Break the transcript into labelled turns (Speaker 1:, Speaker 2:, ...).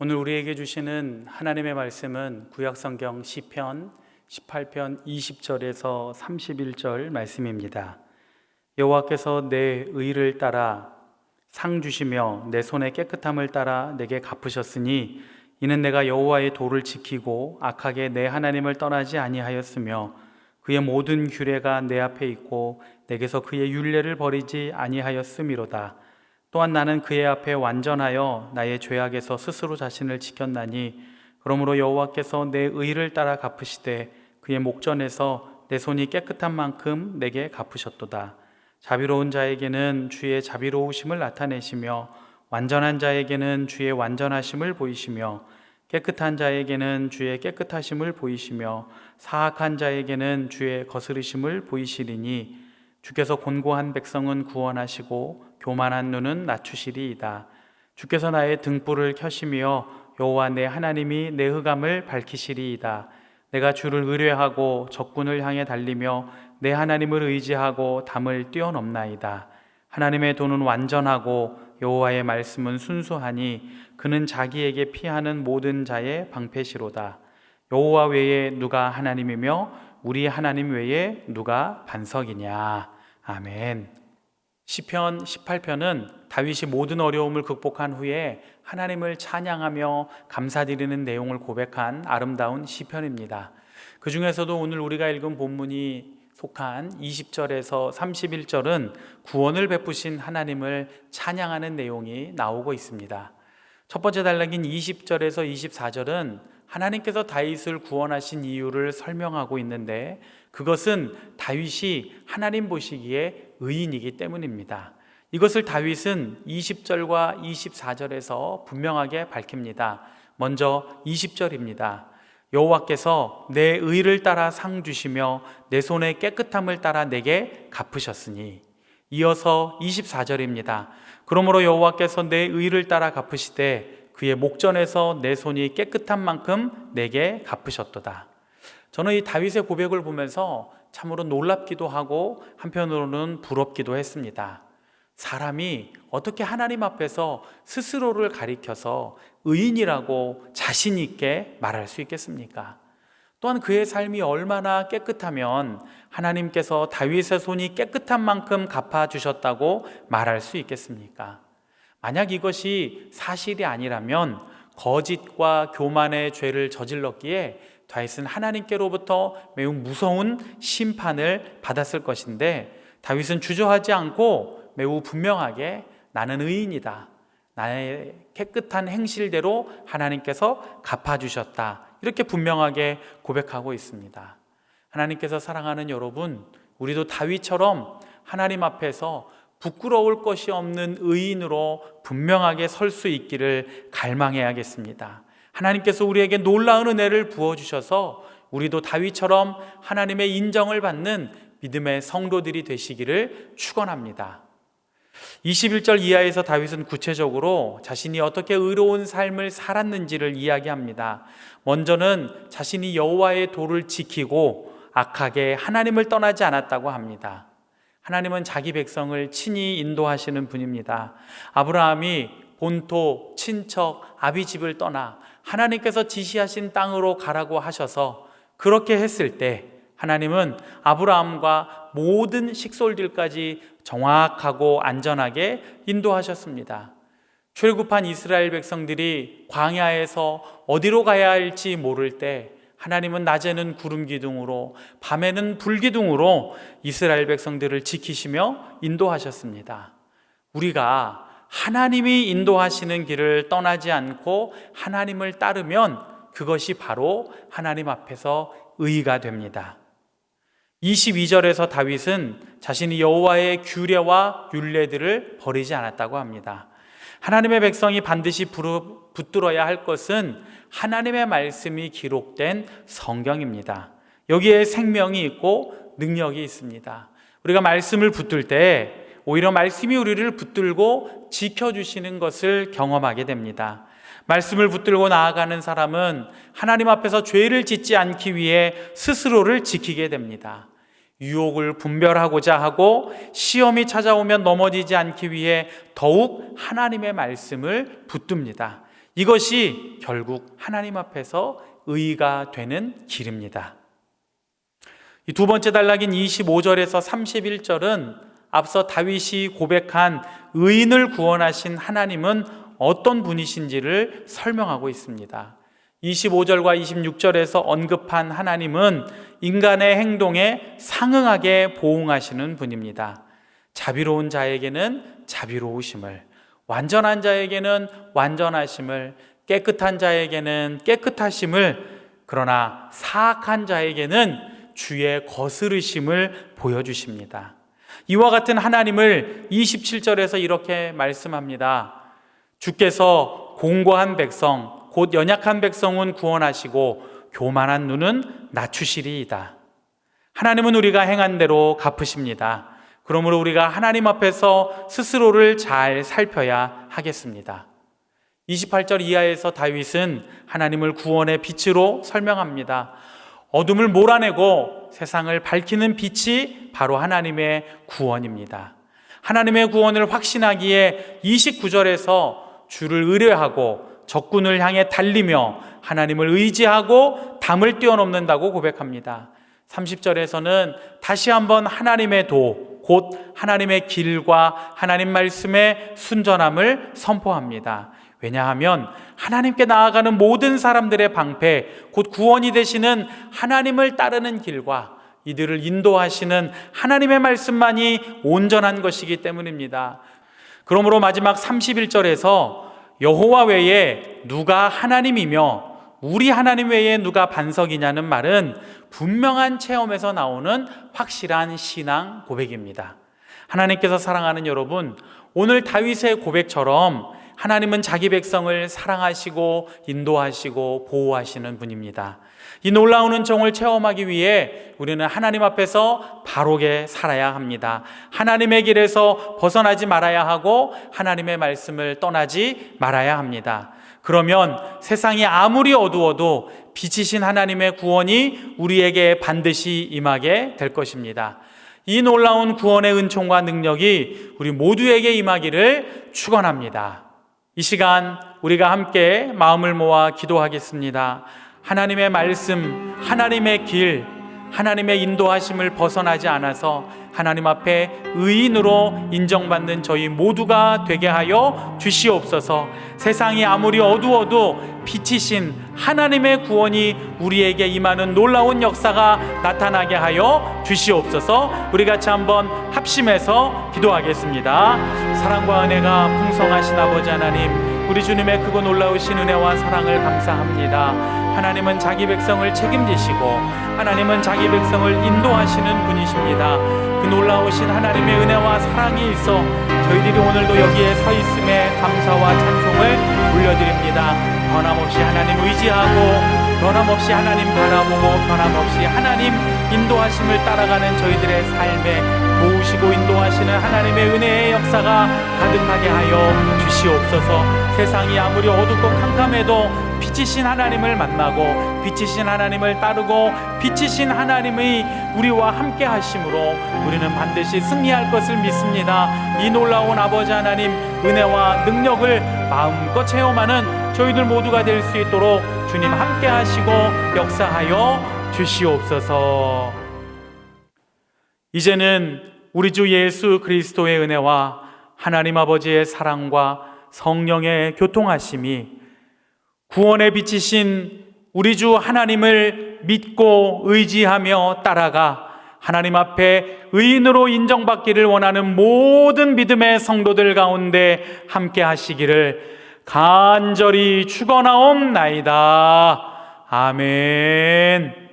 Speaker 1: 오늘 우리에게 주시는 하나님의 말씀은 구약성경 시편 18편 20절에서 31절 말씀입니다. 여호와께서 내 의를 따라 상 주시며 내 손의 깨끗함을 따라 내게 갚으셨으니 이는 내가 여호와의 도를 지키고 악하게 내 하나님을 떠나지 아니하였으며 그의 모든 규례가 내 앞에 있고 내게서 그의 율례를 버리지 아니하였음이로다. 또한 나는 그의 앞에 완전하여 나의 죄악에서 스스로 자신을 지켰나니 그러므로 여호와께서 내 의를 따라 갚으시되 그의 목전에서 내 손이 깨끗한 만큼 내게 갚으셨도다. 자비로운 자에게는 주의 자비로우심을 나타내시며 완전한 자에게는 주의 완전하심을 보이시며 깨끗한 자에게는 주의 깨끗하심을 보이시며 사악한 자에게는 주의 거스르심을 보이시리니 주께서 곤고한 백성은 구원하시고 교만한 눈은 낮추시리이다. 주께서 나의 등불을 켜시며 여호와 내 하나님이 내 흑암을 밝히시리이다. 내가 주를 의뢰하고 적군을 향해 달리며 내 하나님을 의지하고 담을 뛰어넘나이다. 하나님의 도는 완전하고 여호와의 말씀은 순수하니 그는 자기에게 피하는 모든 자의 방패시로다. 여호와 외에 누가 하나님이며 우리 하나님 외에 누가 반석이냐. 아멘. 시편 18편은 다윗이 모든 어려움을 극복한 후에 하나님을 찬양하며 감사드리는 내용을 고백한 아름다운 시편입니다. 그 중에서도 오늘 우리가 읽은 본문이 속한 20절에서 31절은 구원을 베푸신 하나님을 찬양하는 내용이 나오고 있습니다. 첫 번째 단락인 20절에서 24절은 하나님께서 다윗을 구원하신 이유를 설명하고 있는데 그것은 다윗이 하나님 보시기에 의인이기 때문입니다. 이것을 다윗은 20절과 24절에서 분명하게 밝힙니다. 먼저 20절입니다. 여호와께서 내 의를 따라 상 주시며 내 손의 깨끗함을 따라 내게 갚으셨으니. 이어서 24절입니다. 그러므로 여호와께서 내 의를 따라 갚으시되 그의 목전에서 내 손이 깨끗한 만큼 내게 갚으셨도다. 저는 이 다윗의 고백을 보면서 참으로 놀랍기도 하고 한편으로는 부럽기도 했습니다. 사람이 어떻게 하나님 앞에서 스스로를 가리켜서 의인이라고 자신 있게 말할 수 있겠습니까? 또한 그의 삶이 얼마나 깨끗하면 하나님께서 다윗의 손이 깨끗한 만큼 갚아주셨다고 말할 수 있겠습니까? 만약 이것이 사실이 아니라면 거짓과 교만의 죄를 저질렀기에 다윗은 하나님께로부터 매우 무서운 심판을 받았을 것인데 다윗은 주저하지 않고 매우 분명하게 나는 의인이다. 나의 깨끗한 행실대로 하나님께서 갚아주셨다. 이렇게 분명하게 고백하고 있습니다. 하나님께서 사랑하는 여러분, 우리도 다윗처럼 하나님 앞에서 부끄러울 것이 없는 의인으로 분명하게 설 수 있기를 갈망해야겠습니다. 하나님께서 우리에게 놀라운 은혜를 부어주셔서 우리도 다윗처럼 하나님의 인정을 받는 믿음의 성도들이 되시기를 축원합니다. 21절 이하에서 다윗은 구체적으로 자신이 어떻게 의로운 삶을 살았는지를 이야기합니다. 먼저는 자신이 여호와의 도를 지키고 악하게 하나님을 떠나지 않았다고 합니다. 하나님은 자기 백성을 친히 인도하시는 분입니다. 아브라함이 본토, 친척, 아비 집을 떠나 하나님께서 지시하신 땅으로 가라고 하셔서 그렇게 했을 때 하나님은 아브라함과 모든 식솔들까지 정확하고 안전하게 인도하셨습니다. 출굽한 이스라엘 백성들이 광야에서 어디로 가야 할지 모를 때 하나님은 낮에는 구름 기둥으로 밤에는 불 기둥으로 이스라엘 백성들을 지키시며 인도하셨습니다. 우리가 하나님이 인도하시는 길을 떠나지 않고 하나님을 따르면 그것이 바로 하나님 앞에서 의가 됩니다. 22절에서 다윗은 자신이 여호와의 규례와 율례들을 버리지 않았다고 합니다. 하나님의 백성이 반드시 붙들어야 할 것은 하나님의 말씀이 기록된 성경입니다. 여기에 생명이 있고 능력이 있습니다. 우리가 말씀을 붙들 때 오히려 말씀이 우리를 붙들고 지켜주시는 것을 경험하게 됩니다. 말씀을 붙들고 나아가는 사람은 하나님 앞에서 죄를 짓지 않기 위해 스스로를 지키게 됩니다. 유혹을 분별하고자 하고 시험이 찾아오면 넘어지지 않기 위해 더욱 하나님의 말씀을 붙듭니다. 이것이 결국 하나님 앞에서 의가 되는 길입니다. 이 두 번째 단락인 25절에서 31절은 앞서 다윗이 고백한 의인을 구원하신 하나님은 어떤 분이신지를 설명하고 있습니다. 25절과 26절에서 언급한 하나님은 인간의 행동에 상응하게 보응하시는 분입니다. 자비로운 자에게는 자비로우심을, 완전한 자에게는 완전하심을, 깨끗한 자에게는 깨끗하심을, 그러나 사악한 자에게는 주의 거스르심을 보여주십니다. 이와 같은 하나님을 27절에서 이렇게 말씀합니다. 주께서 공고한 백성, 곧 연약한 백성은 구원하시고 교만한 눈은 낮추시리이다. 하나님은 우리가 행한 대로 갚으십니다. 그러므로 우리가 하나님 앞에서 스스로를 잘 살펴야 하겠습니다. 28절 이하에서 다윗은 하나님을 구원의 빛으로 설명합니다. 어둠을 몰아내고 세상을 밝히는 빛이 바로 하나님의 구원입니다. 하나님의 구원을 확신하기에 29절에서 주를 의뢰하고 적군을 향해 달리며 하나님을 의지하고 담을 뛰어넘는다고 고백합니다. 30절에서는 다시 한번 하나님의 도, 곧 하나님의 길과 하나님 말씀의 순전함을 선포합니다. 왜냐하면 하나님께 나아가는 모든 사람들의 방패, 곧 구원이 되시는 하나님을 따르는 길과 이들을 인도하시는 하나님의 말씀만이 온전한 것이기 때문입니다. 그러므로 마지막 31절에서 여호와 외에 누가 하나님이며 우리 하나님 외에 누가 반석이냐는 말은 분명한 체험에서 나오는 확실한 신앙 고백입니다. 하나님께서 사랑하는 여러분, 오늘 다윗의 고백처럼 하나님은 자기 백성을 사랑하시고 인도하시고 보호하시는 분입니다. 이 놀라운 은총을 체험하기 위해 우리는 하나님 앞에서 바르게 살아야 합니다. 하나님의 길에서 벗어나지 말아야 하고 하나님의 말씀을 떠나지 말아야 합니다. 그러면 세상이 아무리 어두워도 빛이신 하나님의 구원이 우리에게 반드시 임하게 될 것입니다. 이 놀라운 구원의 은총과 능력이 우리 모두에게 임하기를 축원합니다. 이 시간 우리가 함께 마음을 모아 기도하겠습니다. 하나님의 말씀, 하나님의 길, 하나님의 인도하심을 벗어나지 않아서 하나님 앞에 의인으로 인정받는 저희 모두가 되게 하여 주시옵소서. 세상이 아무리 어두워도 빛이신 하나님의 구원이 우리에게 임하는 놀라운 역사가 나타나게 하여 주시옵소서. 우리 같이 한번 합심해서 기도하겠습니다. 사랑과 은혜가 풍성하신 아버지 하나님, 우리 주님의 크고 놀라우신 은혜와 사랑을 감사합니다. 하나님은 자기 백성을 책임지시고 하나님은 자기 백성을 인도하시는 분이십니다. 그 놀라우신 하나님의 은혜와 사랑이 있어 저희들이 오늘도 여기에 서 있음에 감사와 찬송을 올려드립니다. 변함없이 하나님 의지하고 변함없이 하나님 바라보고 변함없이 하나님 인도하심을 따라가는 저희들의 삶에 도우시고 인도하시는 하나님의 은혜의 역사가 가득하게 하여 주시옵소서. 세상이 아무리 어둡고 캄캄해도 빛이신 하나님을 만나고 빛이신 하나님을 따르고 빛이신 하나님의 우리와 함께 하심으로 우리는 반드시 승리할 것을 믿습니다. 이 놀라운 아버지 하나님 은혜와 능력을 마음껏 체험하는 저희들 모두가 될 수 있도록 주님 함께 하시고 역사하여 주시옵소서. 이제는 우리 주 예수 그리스도의 은혜와 하나님 아버지의 사랑과 성령의 교통하심이 구원의 빛이신 우리 주 하나님을 믿고 의지하며 따라가 하나님 앞에 의인으로 인정받기를 원하는 모든 믿음의 성도들 가운데 함께 하시기를 간절히 축원하옵나이다. 아멘.